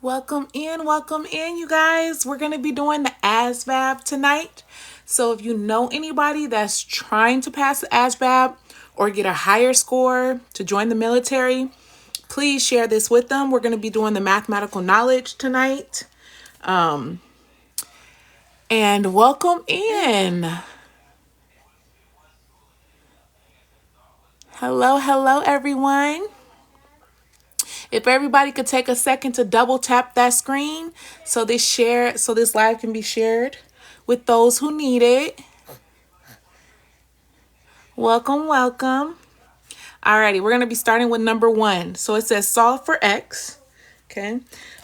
Welcome in, you guys. We're going to be doing the ASVAB tonight. So if you know anybody that's trying to pass the ASVAB or get a higher score to join the military, please share this with them. We're going to be doing the mathematical knowledge tonight. And welcome in. Hello, everyone. If everybody could take a second to double tap that screen so this live can be shared with those who need it. Welcome. Alrighty, we're gonna be starting with number 1. So it says solve for x. Okay.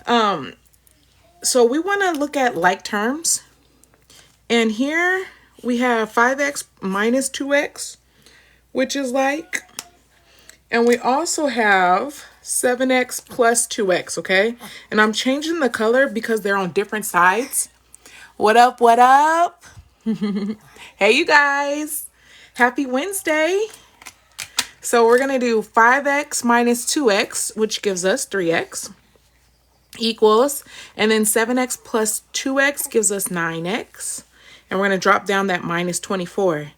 So we want to look at like terms. And here we have 5x minus 2x, which is like, and we also have 7x plus 2x, okay? And I'm changing the color because they're on different sides. What up? Hey, you guys. Happy Wednesday. So we're going to do 5x minus 2x, which gives us 3x, equals, and then 7x plus 2x gives us 9x. And we're going to drop down that minus 24.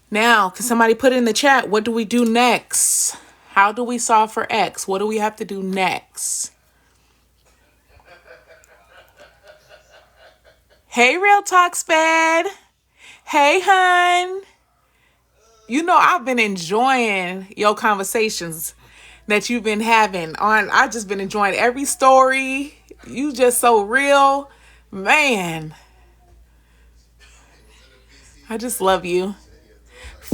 Now, can somebody put in the chat, what do we do next? How do we solve for x? What do we have to do next? Hey, Real Talk Sped. Hey, hun. You know, I've been enjoying your conversations that you've been having on. I've just been enjoying every story. You just so real. Man. I just love you.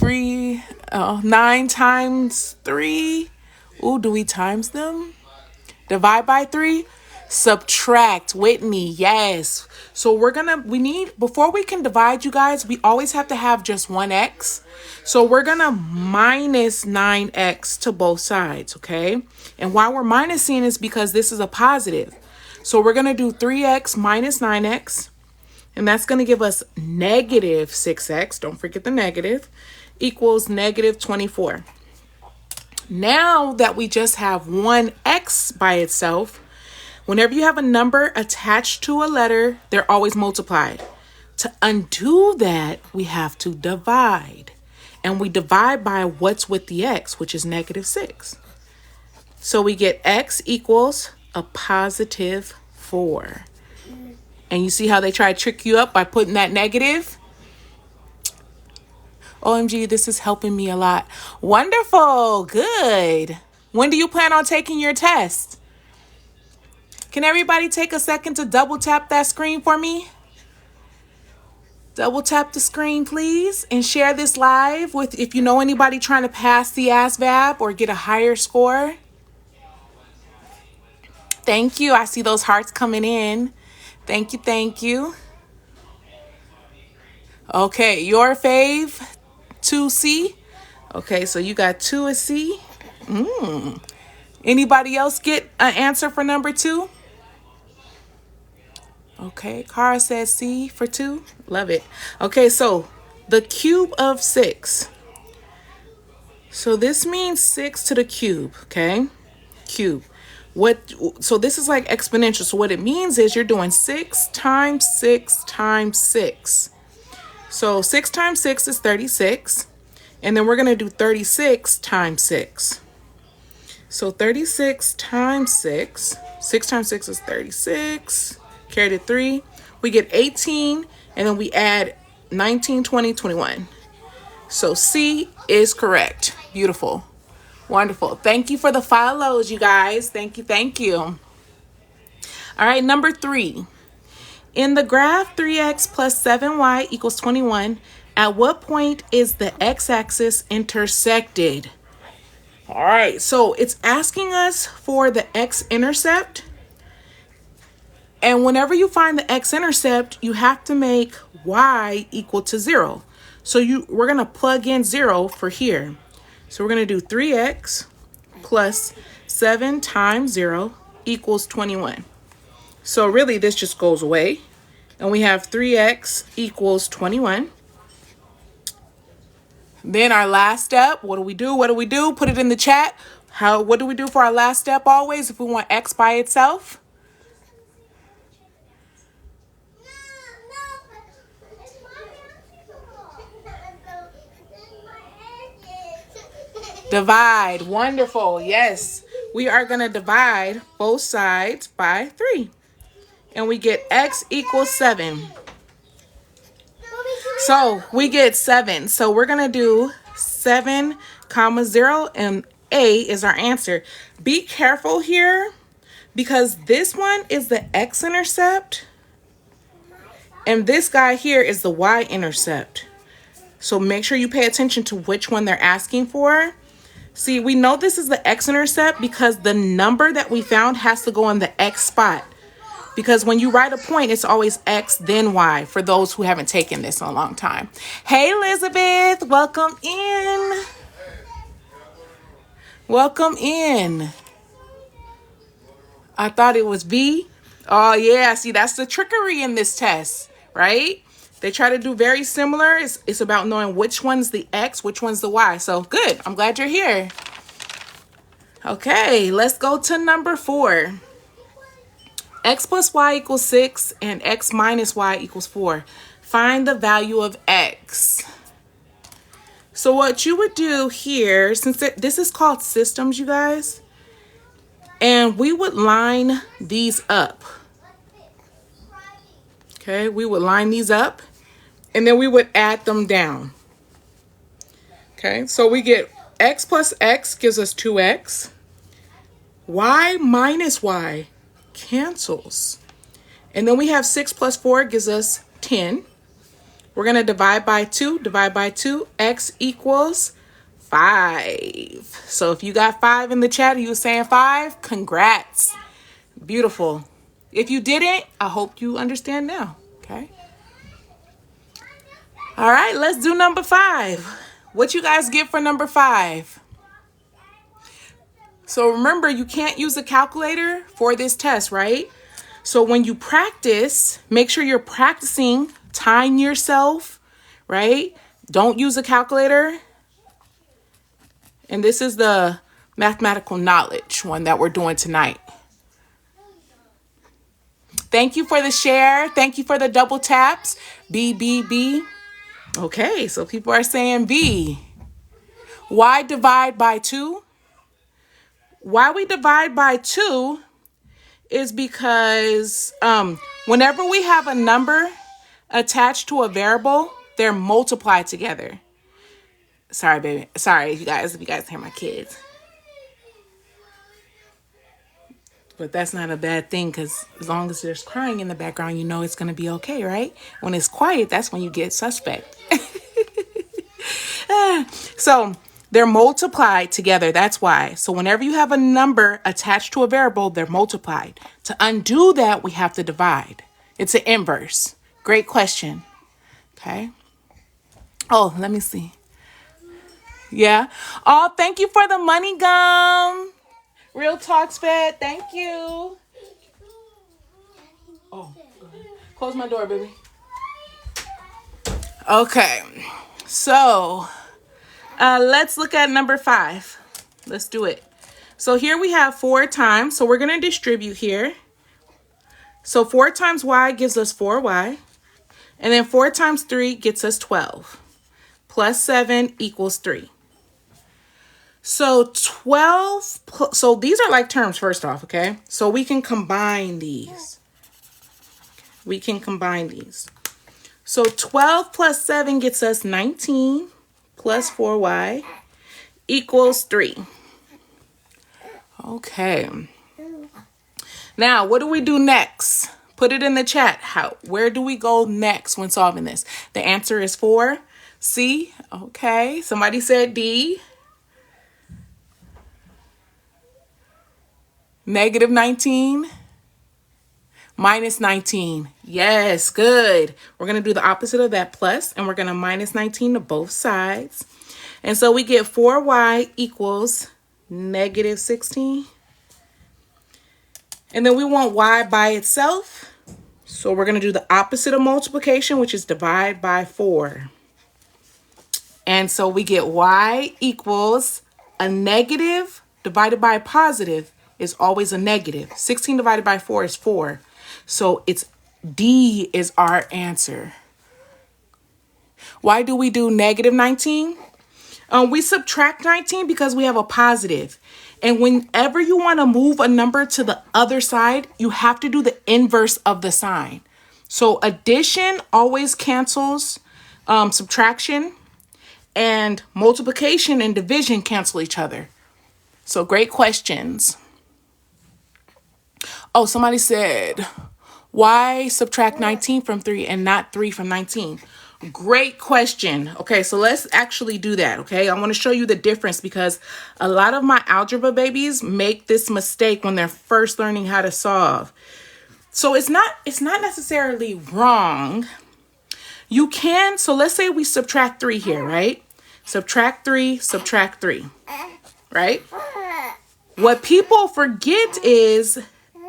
9 times 3. Ooh, do we times them? Divide by 3? Subtract, Whitney, yes. So before we can divide, you guys, we always have to have just one x. So we're gonna minus 9x to both sides, okay? And why we're minusing is because this is a positive. So we're gonna do 3x minus 9x. And that's going to give us negative 6x, don't forget the negative, equals negative 24. Now that we just have one x by itself, whenever you have a number attached to a letter, they're always multiplied. To undo that, we have to divide. And we divide by what's with the x, which is negative 6. So we get x equals a positive 4. And you see how they try to trick you up by putting that negative? OMG, this is helping me a lot. Wonderful. Good. When do you plan on taking your test? Can everybody take a second to double tap that screen for me? Double tap the screen, please, and share this live with if you know anybody trying to pass the ASVAB or get a higher score. Thank you. I see those hearts coming in. Thank you. Okay, your fave, 2C. Okay, so you got 2 as C. Anybody else get an answer for number 2? Okay, Cara says C for 2. Love it. Okay, so the cube of 6. So this means 6 to the cube, okay? Cube. So this is like exponential. So what it means is you're doing 6 times 6 times 6. So 6 times 6 is 36. And then we're going to do 36 times 6. So 36 times 6. 6 times 6 is 36. Carry the 3. We get 18. And then we add 19, 20, 21. So C is correct. Beautiful. Wonderful. Thank you for the follows, you guys. Thank you. All right, number 3. In the graph 3x plus 7y equals 21, at what point is the x-axis intersected? All right, so it's asking us for the x-intercept. And whenever you find the x-intercept, you have to make y equal to 0. So we're going to plug in 0 for here. So we're going to do 3x plus 7 times 0 equals 21. So really, this just goes away. And we have 3x equals 21. Then our last step, what do we do? Put it in the chat. What do we do for our last step always if we want x by itself? Divide. Wonderful. Yes. We are going to divide both sides by 3. And we get x equals 7. So we get 7. So we're going to do 7, comma 0, and A is our answer. Be careful here because this one is the x-intercept. And this guy here is the y-intercept. So make sure you pay attention to which one they're asking for. See, we know this is the x-intercept because the number that we found has to go in the x spot. Because when you write a point, it's always x, then y, for those who haven't taken this in a long time. Hey, Elizabeth, welcome in. Welcome in. I thought it was B. Oh, yeah, see, that's the trickery in this test, right? They try to do very similar. It's about knowing which one's the X, which one's the Y. So good. I'm glad you're here. Okay, let's go to number 4. X plus Y equals 6 and X minus Y equals 4. Find the value of X. So what you would do here, since this is called systems, you guys, and we would line these up. Okay, we would line these up. And then we would add them down. Okay, so we get x plus x gives us 2x. Y minus y cancels. And then we have 6 plus 4 gives us 10. We're going to divide by 2. Divide by 2. X equals 5. So if you got 5 in the chat, you were saying 5, congrats. Beautiful. If you didn't, I hope you understand now. Okay. All right, let's do number 5. What you guys get for number 5? So remember, you can't use a calculator for this test, right? So when you practice, make sure you're practicing time yourself, right? Don't use a calculator. And this is the mathematical knowledge one that we're doing tonight. Thank you for the share. Thank you for the double taps. B, B, B. Okay, so people are saying B. Why divide by 2? Why we divide by 2 is because whenever we have a number attached to a variable, they're multiplied together. Sorry, baby. Sorry, if you guys hear my kids. But that's not a bad thing because as long as there's crying in the background, you know it's going to be okay, right? When it's quiet, that's when you get suspect. So they're multiplied together. That's why. So whenever you have a number attached to a variable, they're multiplied. To undo that, we have to divide. It's an inverse. Great question. Okay. Oh, let me see. Yeah. Oh, thank you for the money gum. Real Talks Fed, thank you. Oh, close my door, baby. Okay, so let's look at number 5. Let's do it. So here we have 4 times. So we're going to distribute here. So 4 times y gives us 4y. And then 4 times 3 gets us 12. Plus 7 equals 3. So 12, so these are like terms first off, okay? So we can combine these. We can combine these. So 12 plus 7 gets us 19 plus 4y equals 3. Okay. Now, what do we do next? Put it in the chat. Where do we go next when solving this? The answer is 4. C. Okay. Somebody said D. Negative 19, minus 19. Yes, good. We're going to do the opposite of that plus, and we're going to minus 19 to both sides. And so we get 4y equals negative 16. And then we want y by itself. So we're going to do the opposite of multiplication, which is divide by 4. And so we get y equals a negative divided by a positive is always a negative. 16 divided by 4 is 4. So it's D is our answer. Why do we do negative 19? We subtract 19 because we have a positive. And whenever you want to move a number to the other side, you have to do the inverse of the sign. So addition always cancels subtraction, and multiplication and division cancel each other. So great questions. Oh, somebody said, why subtract 19 from 3 and not 3 from 19? Great question. Okay, so let's actually do that, okay? I want to show you the difference because a lot of my algebra babies make this mistake when they're first learning how to solve. So it's not necessarily wrong. You can, so let's say we subtract 3 here, right? Subtract 3, right? What people forget is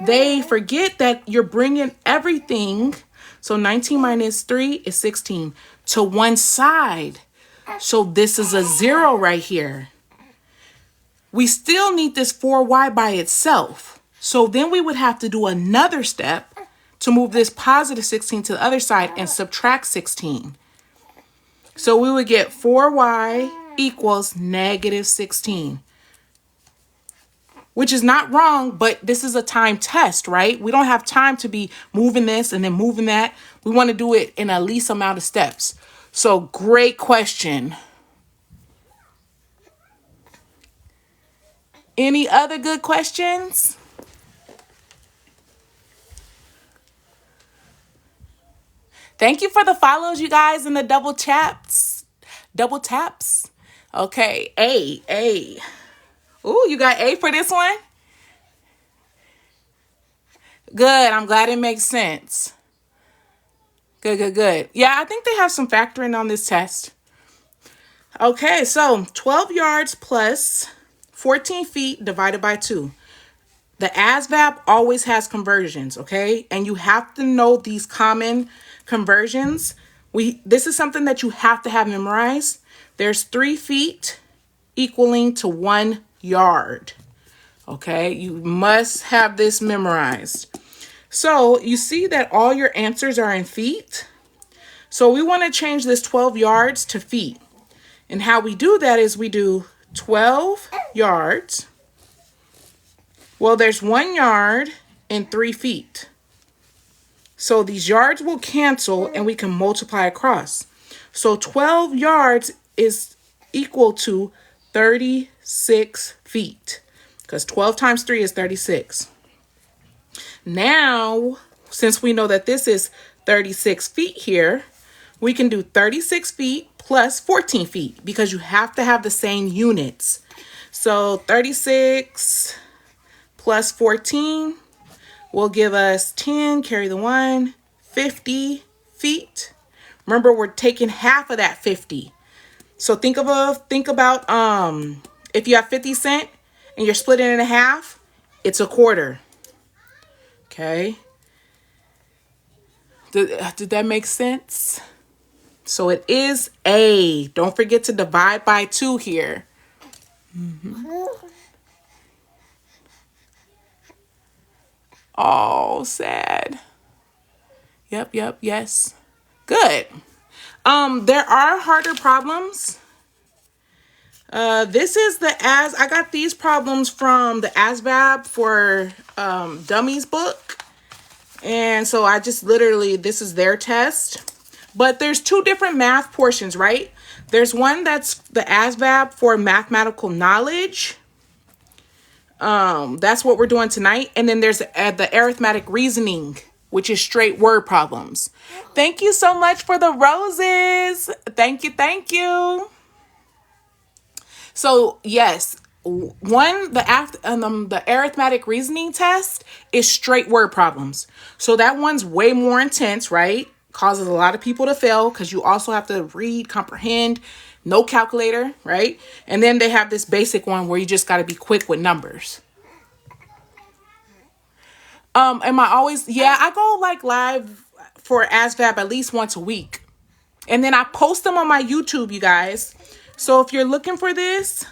they forget that you're bringing everything. So 19 minus 3 is 16 to one side. So this is a 0 right here. We still need this 4y by itself. So then we would have to do another step to move this positive 16 to the other side and subtract 16. So we would get 4y equals negative 16. Which is not wrong, but this is a time test, right? We don't have time to be moving this and then moving that. We want to do it in a least amount of steps. So great question. Any other good questions? Thank you for the follows, you guys, and the double taps. Double taps. Okay, A. Ooh, you got A for this one? Good. I'm glad it makes sense. Good. Yeah, I think they have some factoring on this test. Okay, so 12 yards plus 14 feet divided by 2. The ASVAB always has conversions, okay? And you have to know these common conversions. This is something that you have to have memorized. There's 3 feet equaling to 1 yard. Okay, you must have this memorized. So you see that all your answers are in feet. So we want to change this 12 yards to feet. And how we do that is we do 12 yards. Well, there's 1 yard and 3 feet. So these yards will cancel and we can multiply across. So 12 yards is equal to 36 feet because 12 times 3 is 36. Now, since we know that this is 36 feet here, we can do 36 feet plus 14 feet because you have to have the same units. So 36 plus 14 will give us 10, carry the 1, 50 feet. Remember, we're taking half of that 50. So think about if you have 50 cents and you're splitting it in half, it's a quarter. Okay. Did that make sense? So it is A. Don't forget to divide by 2 here. Oh, sad. Yep, yes. Good. There are harder problems. This is I got these problems from the ASVAB for Dummies book. And so I just this is their test. But there's 2 different math portions, right? There's one that's the ASVAB for mathematical knowledge. That's what we're doing tonight. And then there's the arithmetic reasoning, which is straight word problems. Thank you so much for the roses. Thank you. So yes, the arithmetic reasoning test is straight word problems. So that one's way more intense, right? Causes a lot of people to fail because you also have to read, comprehend, no calculator, right? And then they have this basic one where you just got to be quick with numbers. I go live for ASVAB at least once a week. And then I post them on my YouTube, you guys. So if you're looking for this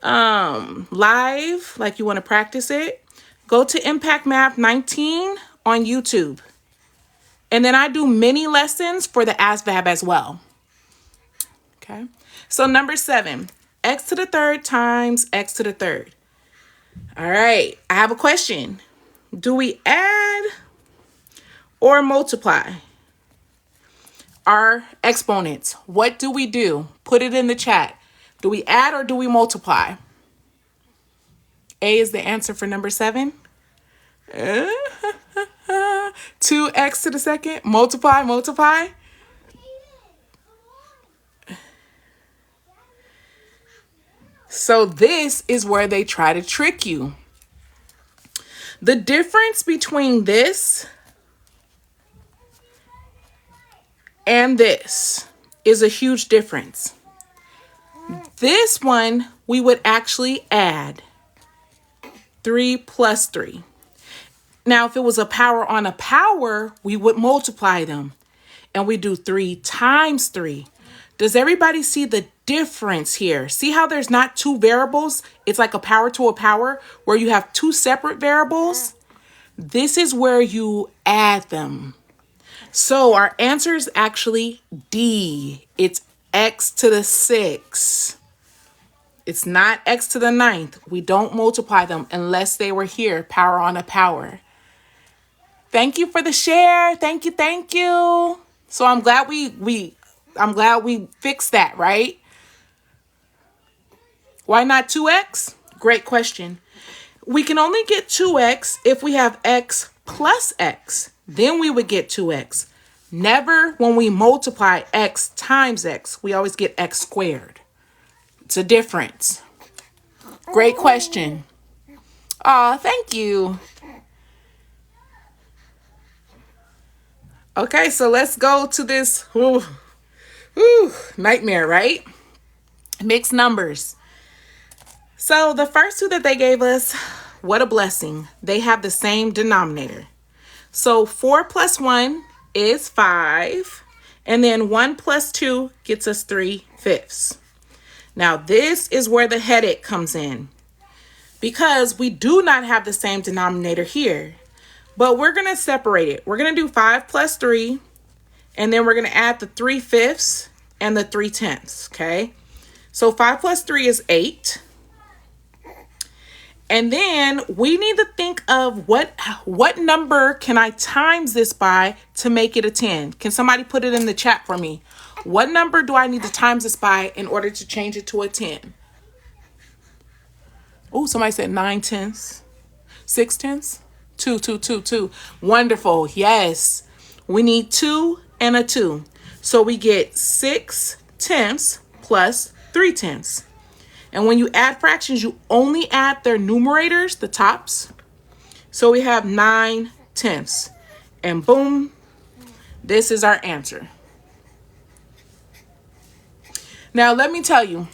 live, like you want to practice it, go to Impact Math 19 on YouTube. And then I do mini lessons for the ASVAB as well. Okay. So number 7, x to the third times x to the third. All right, I have a question. Do we add or multiply our exponents? What do we do? Put it in the chat. Do we add or do we multiply? A is the answer for number 7. 2x to the second. Multiply. So this is where they try to trick you. The difference between this and this is a huge difference. This one, we would actually add 3 plus 3. Now, if it was a power on a power, we would multiply them. And we do 3 times 3. Does everybody see the difference here? See how there's not 2 variables? It's like a power to a power where you have 2 separate variables. This is where you add them. So our answer is actually D. It's x to the 6. It's not x to the 9th. We don't multiply them unless they were here, power on a power. Thank you for the share. Thank you. So I'm glad we fixed that, right? Why not 2x? Great question. We can only get 2x if we have x plus x. Then we would get 2x. Never when we multiply x times x. We always get x squared. It's a difference. Great question. Aw, thank you. Okay, so let's go to this nightmare, right? Mixed numbers. So the first 2 that they gave us, what a blessing. They have the same denominator. So 4 plus 1 is 5. And then 1 plus 2 gets us 3/5. Now this is where the headache comes in. Because we do not have the same denominator here. But we're going to separate it. We're going to do 5 plus 3. And then we're going to add the 3/5 and the 3/10. Okay. So 5 plus 3 is 8. And then we need to think of what number can I times this by to make it a 10? Can somebody put it in the chat for me? What number do I need to times this by in order to change it to a 10? Oh, somebody said 9/10. 6/10. 2. Wonderful. Yes. We need 2 and a 2. So we get 6/10 plus 3/10. And when you add fractions, you only add their numerators, the tops. So we have 9/10. And boom, this is our answer. Now, let me tell you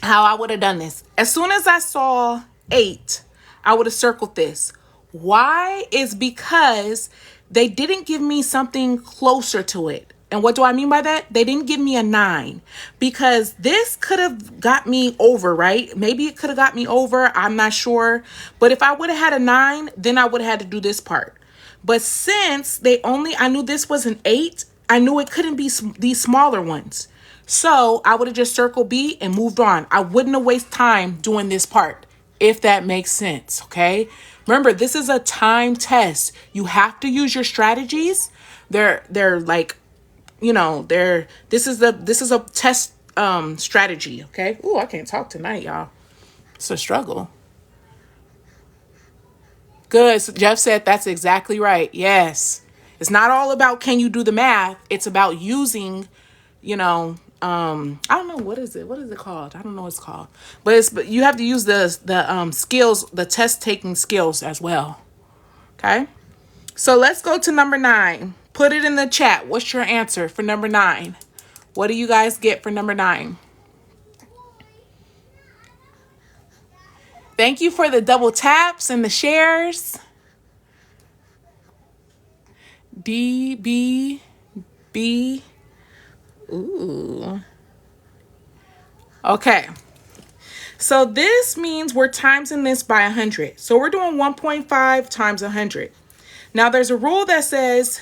how I would have done this. As soon as I saw 8, I would have circled this. Why? Is because they didn't give me something closer to it. And what do I mean by that? They didn't give me a 9 because this could have got me over, right? Maybe it could have got me over. I'm not sure. But if I would have had a 9, then I would have had to do this part. But since I knew this was an 8, I knew it couldn't be these smaller ones. So I would have just circled B and moved on. I wouldn't have wasted time doing this part, if that makes sense, okay? Remember, this is a time test. You have to use your strategies. They're like, this is a test strategy, okay? Ooh, I can't talk tonight, y'all. It's a struggle. Good. So Jeff said that's exactly right. Yes. It's not all about can you do the math. It's about using, I don't know, what is it called? I don't know what it's called. But you have to use the skills, the test taking skills as well. Okay? So let's go to number 9. Put it in the chat. What's your answer for number 9? What do you guys get for number 9? Thank you for the double taps and the shares. D, B, B. Ooh. Okay. So this means we're timesing this by 100. So we're doing 1.5 times 100. Now there's a rule that says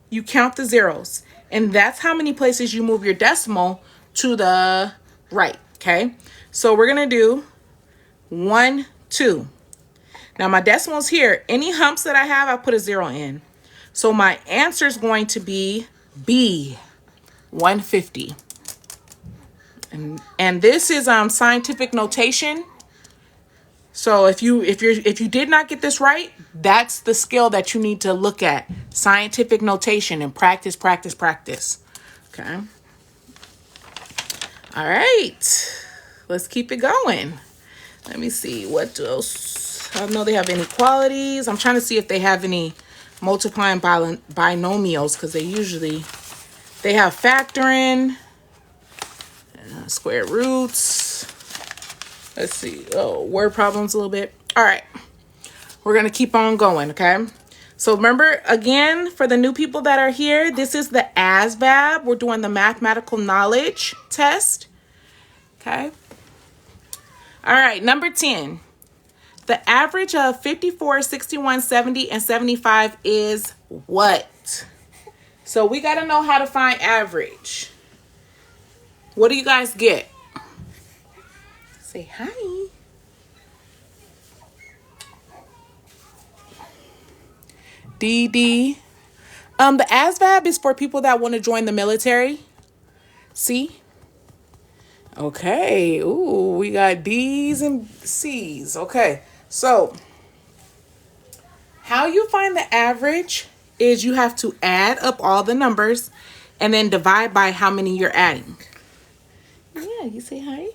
you count the zeros. And that's how many places you move your decimal to the right, okay? So we're gonna do 1, 2. Now my decimals here, any humps that I have, I put a 0 in. So my answer is going to be B, 150. And this is scientific notation. So if you did not get this right, that's the skill that you need to look at. Scientific notation and practice, practice, practice. Okay. All right. Let's keep it going. Let me see what else. I know they have inequalities. I'm trying to see if they have any multiplying binomials, because they have factoring, square roots. Let's see. Oh, word problems a little bit. All right. We're going to keep on going, okay? So remember, again, for the new people that are here, this is the ASVAB. We're doing the mathematical knowledge test, okay? All right, number 10. The average of 54, 61, 70, and 75 is what? So we got to know how to find average. What do you guys get? Say hi. DD. The ASVAB is for people that want to join the military. C. Okay. Ooh, we got D's and C's. Okay. So, how you find the average is you have to add up all the numbers and then divide by how many you're adding. Yeah, you say hi.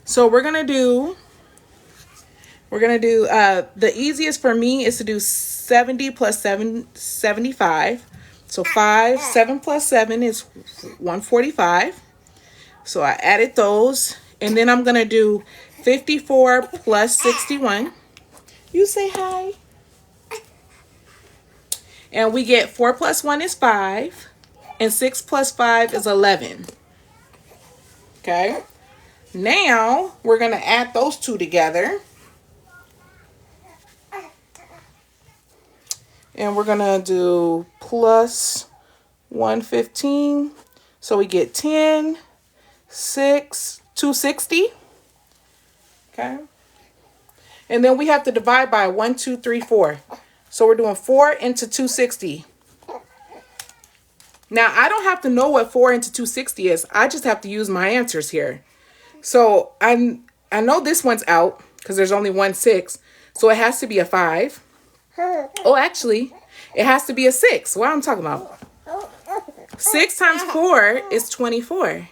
So we're gonna do the easiest for me is to do 70 plus 75. So 7 plus 7 is 145. So I added those, and then I'm gonna do 54 plus 61. You say hi. And we get 4 plus 1 is 5, and 6 plus 5 is 11. Okay. Now we're gonna add those two together. And we're gonna do plus 115. So we get 10, 6, 260. Okay. And then we have to divide by 1, 2, 3, 4. So we're doing 4 into 260. Now I don't have to know what 4 into 260 is. I just have to use my answers here. So I know this one's out because there's only 1 6. So it has to be a 5. Oh, actually, it has to be a 6. What I'm talking about? 6 times 4 is 24.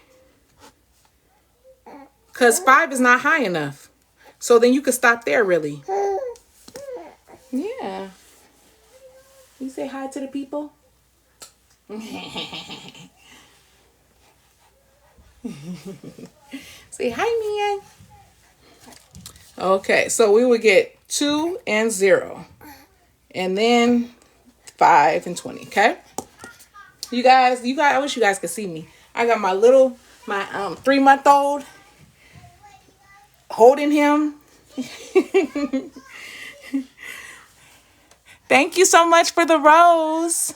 Because 5 is not high enough. So then you could stop there, really. Yeah. You say hi to the people? Say hi, man. Okay, so we would get 2 and 0. And then 5 and 20, okay? You guys, I wish you guys could see me. I got my 3-month-old holding him. Thank you so much for the rose.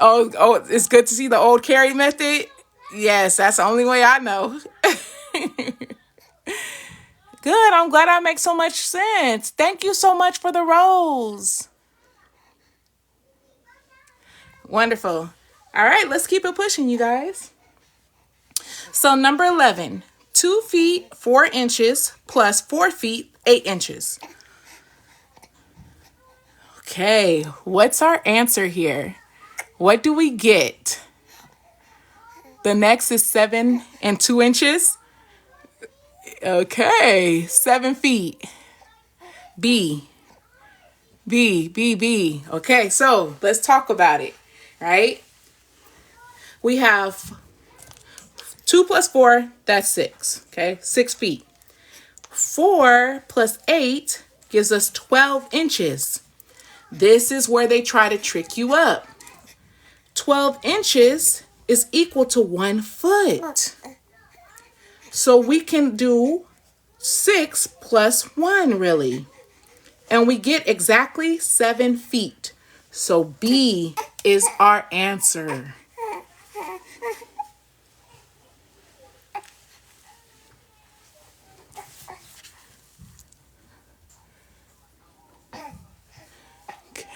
Oh, it's good to see the old Carrie method. Yes, that's the only way I know. Good. I'm glad I make so much sense. Thank you so much for the rose. Wonderful. All right, let's keep it pushing, you guys. So number 11, 2 feet, 4 inches plus 4 feet, 8 inches. Okay, what's our answer here? What do we get? The next is 7 and 2 inches. Okay, 7 feet. B. Okay, so let's talk about it, right? We have 2 plus 4, that's 6, okay? 6 feet. 4 plus 8 gives us 12 inches. This is where they try to trick you up. 12 inches is equal to 1 foot. So we can do 6 plus 1, really. And we get exactly 7 feet. So B is our answer.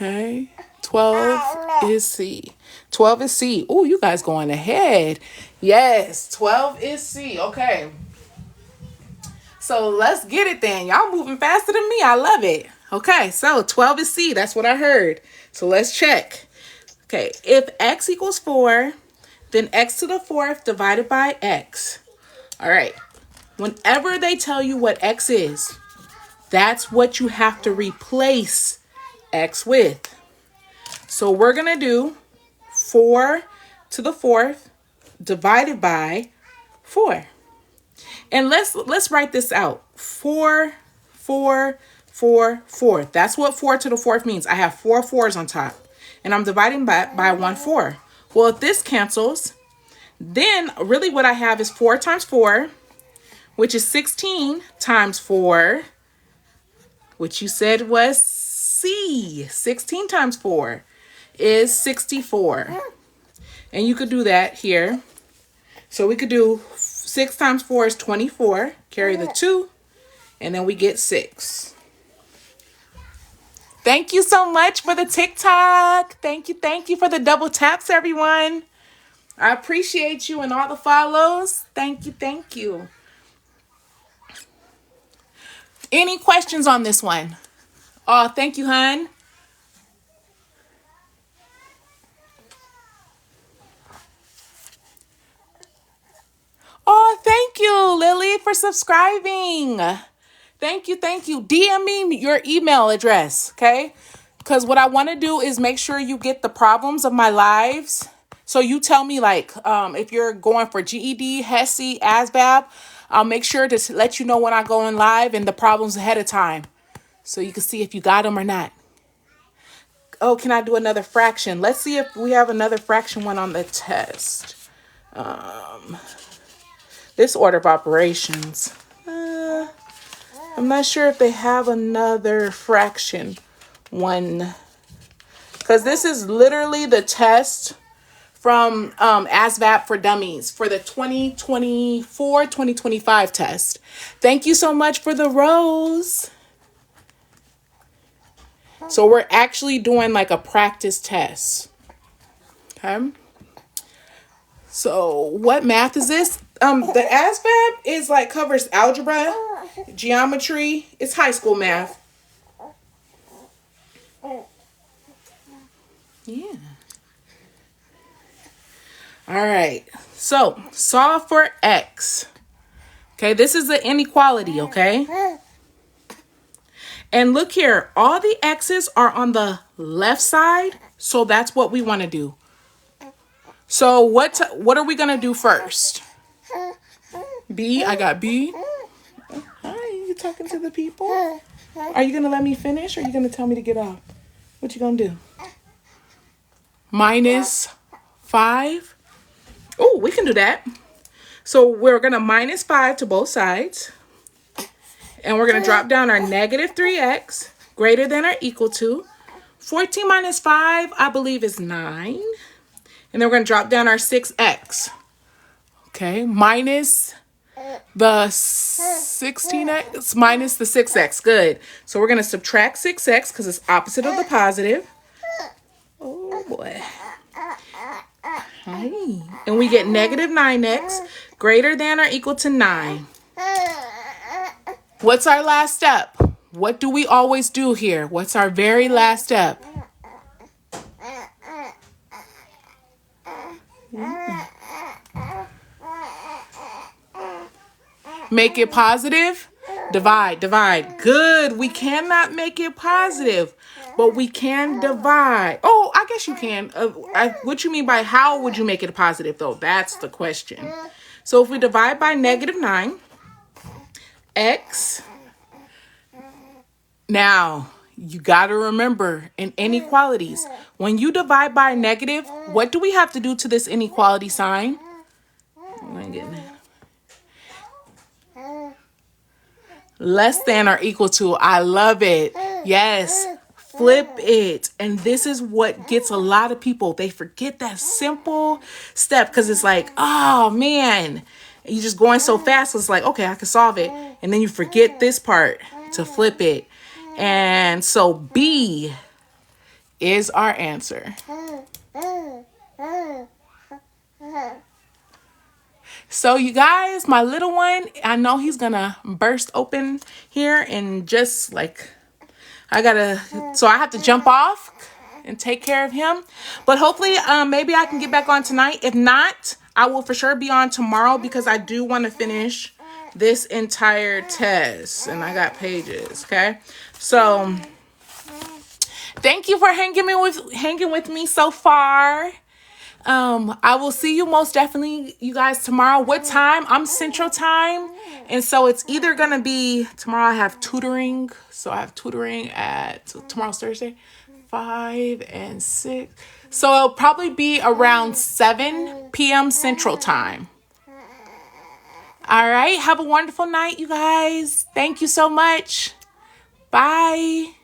Okay. 12 is C. 12 is C. Oh, you guys going ahead. Yes, 12 is C. Okay. So let's get it then. Y'all moving faster than me. I love it. Okay, so 12 is C. That's what I heard. So let's check. Okay, if x equals 4, then x to the 4th divided by x. All right. Whenever they tell you what x is, that's what you have to replace x with. So we're going to do 4 to the 4th divided by 4. And let's write this out. 4, 4, 4, 4. That's what 4 to the 4th means. I have 4 4s on top. And I'm dividing by 1 4. Well, if this cancels, then really what I have is 4 times 4, which is 16 times 4, which you said was C. 16 times 4 is 64. And you could do that here. So we could do 6 times 4 is 24. Carry the 2. And then we get 6. Thank you so much for the TikTok. Thank you for the double taps, everyone. I appreciate you and all the follows. Thank you. Any questions on this one? Oh, thank you, hon. Oh, thank you, Lily, for subscribing. Thank you. DM me your email address, okay? Because what I want to do is make sure you get the problems of my lives. So you tell me, like, if you're going for GED, HESI, ASVAB, I'll make sure to let you know when I go in live and the problems ahead of time. So you can see if you got them or not. Oh, can I do another fraction? Let's see if we have another fraction one on the test. This order of operations. I'm not sure if they have another fraction one. Because this is literally the test from ASVAB for Dummies for the 2024-2025 test. Thank you so much for the rose. So we're actually doing like a practice test. Okay. So what math is this? The ASVAB is like covers algebra, geometry. It's high school math. Yeah. All right. So solve for x. Okay, this is the inequality, okay? And look here, all the x's are on the left side, so that's what we want to do. So what are we going to do first? B, I got B. Hi, you talking to the people? Are you going to let me finish or are you going to tell me to get off? What you going to do? Minus 5. Oh, we can do that. So we're going to minus 5 to both sides. And we're going to drop down our negative 3x greater than or equal to 14 minus 5, I believe, is 9. And then we're going to drop down our 6x. Okay, minus the 16x minus the 6x. Good. So we're going to subtract 6x because it's opposite of the positive. Oh, boy. Hi. And we get negative 9x greater than or equal to 9. What's our last step? What do we always do here? What's our very last step? Make it positive? Divide. Good. We cannot make it positive, but we can divide. Oh, I guess you can. What you mean by how would you make it a positive, though? That's the question. So if we divide by negative 9, x. Now, you got to remember in inequalities, when you divide by negative, what do we have to do to this inequality sign? Less than or equal to. I love it. Yes. Flip it. And this is what gets a lot of people. They forget that simple step because it's like, oh, man. You're just going so fast. It's like, okay, I can solve it. And then you forget this part to flip it. And so B is our answer. So you guys, my little one, I know he's gonna burst open here and just like, so I have to jump off and take care of him. But hopefully, maybe I can get back on tonight. If not, I will for sure be on tomorrow because I do want to finish this entire test. And I got pages, okay? So thank you for hanging with me so far. I will see you most definitely, you guys, tomorrow. What time? I'm Central Time. And so it's either going to be, tomorrow I have tutoring. So I have tutoring tomorrow's Thursday, 5 and 6. So it'll probably be around 7 p.m. Central Time. All right. Have a wonderful night, you guys. Thank you so much. Bye.